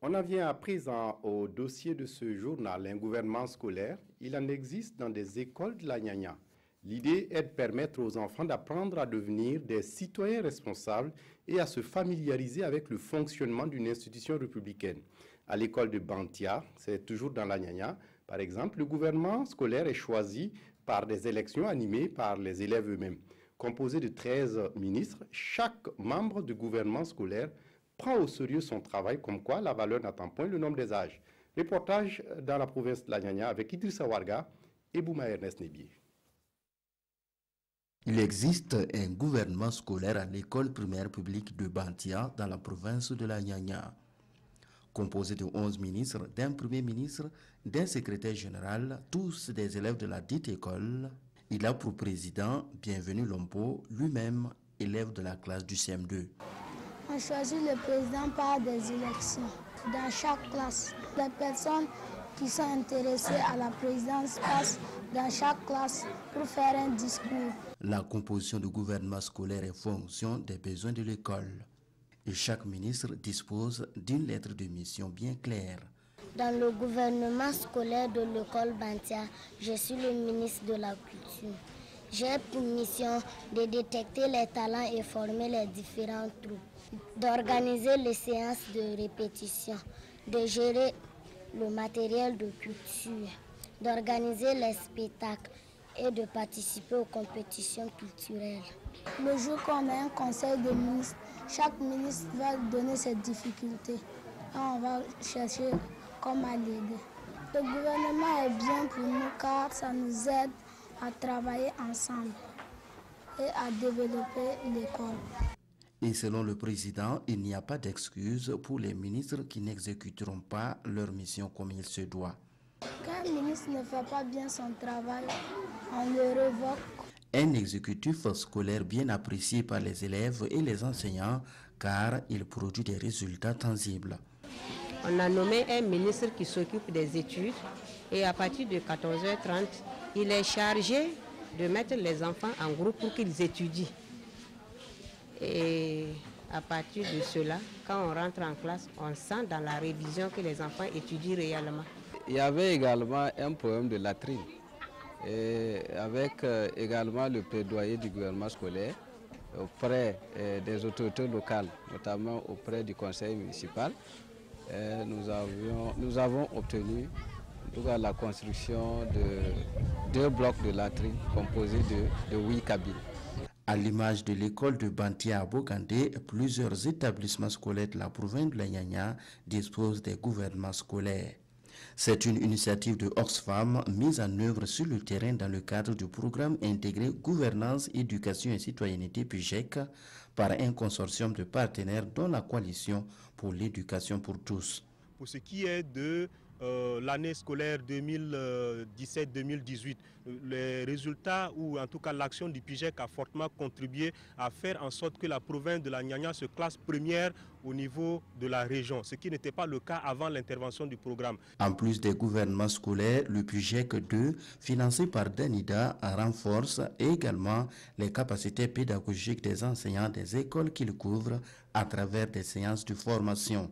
On en vient à présent au dossier de ce journal, un gouvernement scolaire. Il en existe dans des écoles de la Nyanya. L'idée est de permettre aux enfants d'apprendre à devenir des citoyens responsables et à se familiariser avec le fonctionnement d'une institution républicaine. À l'école de Bantia, c'est toujours dans la Nyanya, par exemple, le gouvernement scolaire est choisi par des élections animées par les élèves eux-mêmes. Composé de 13 ministres, chaque membre du gouvernement scolaire prend au sérieux son travail, comme quoi la valeur n'attend point le nombre des âges. Reportage dans la province de la Nyanya avec Idrissa Warga et Bouma Ernest Nebier. Il existe un gouvernement scolaire à l'école primaire publique de Bantia dans la province de la Nyanya. Composé de 11 ministres, d'un premier ministre, d'un secrétaire général, tous des élèves de la dite école, il a pour président Bienvenu Lompo, lui-même élève de la classe du CM2. On choisit le président par des élections. Dans chaque classe, les personnes qui sont intéressées à la présidence passent dans chaque classe pour faire un discours. La composition du gouvernement scolaire est fonction des besoins de l'école. Et chaque ministre dispose d'une lettre de mission bien claire. Dans le gouvernement scolaire de l'école Bantia, je suis le ministre de la Culture. J'ai pour mission de détecter les talents et former les différents troupes, d'organiser les séances de répétition, de gérer le matériel de culture, d'organiser les spectacles et de participer aux compétitions culturelles. Le jour qu'on a un conseil de ministres, chaque ministre va donner ses difficultés et on va chercher comment l'aider. Le gouvernement est bien pour nous car ça nous aide à travailler ensemble et à développer l'école. Et selon le président, il n'y a pas d'excuse pour les ministres qui n'exécuteront pas leur mission comme il se doit. Quand un ministre ne fait pas bien son travail, on le révoque. Un exécutif scolaire bien apprécié par les élèves et les enseignants car il produit des résultats tangibles. On a nommé un ministre qui s'occupe des études et à partir de 14h30, il est chargé de mettre les enfants en groupe pour qu'ils étudient. Et à partir de cela, quand on rentre en classe, on sent dans la révision que les enfants étudient réellement. Il y avait également un problème de latrine, et avec également le plaidoyer du gouvernement scolaire auprès des autorités locales, notamment auprès du conseil municipal. Nous avons obtenu en tout cas la construction de 2 blocs de latrines composés de 8 cabines. À l'image de l'école de Bantia à Bokandé, plusieurs établissements scolaires de la province de la Nyanya disposent des gouvernements scolaires. C'est une initiative de Oxfam mise en œuvre sur le terrain dans le cadre du programme intégré Gouvernance, Éducation et Citoyenneté PUJEC par un consortium de partenaires dont la Coalition pour l'éducation pour tous. Pour ce qui est de l'année scolaire 2017-2018, les résultats ou en tout cas l'action du PUJEC a fortement contribué à faire en sorte que la province de la Nyanya se classe première au niveau de la région, ce qui n'était pas le cas avant l'intervention du programme. En plus des gouvernements scolaires, le PUJEC 2, financé par Danida, renforce également les capacités pédagogiques des enseignants des écoles qu'il couvre à travers des séances de formation.